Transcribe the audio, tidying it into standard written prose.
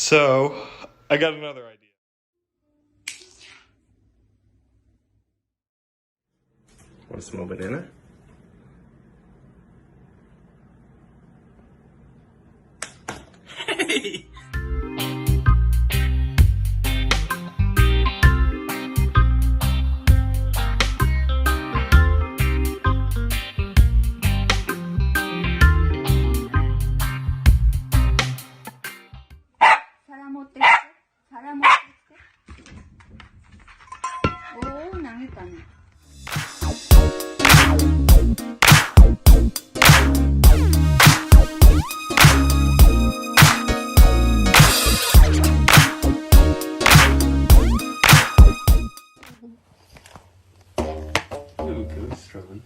So, I got another idea. Want a small banana? Hey! 사람 어때? 사람 어때? 오, 낭했다네. Ooh, goose throwing.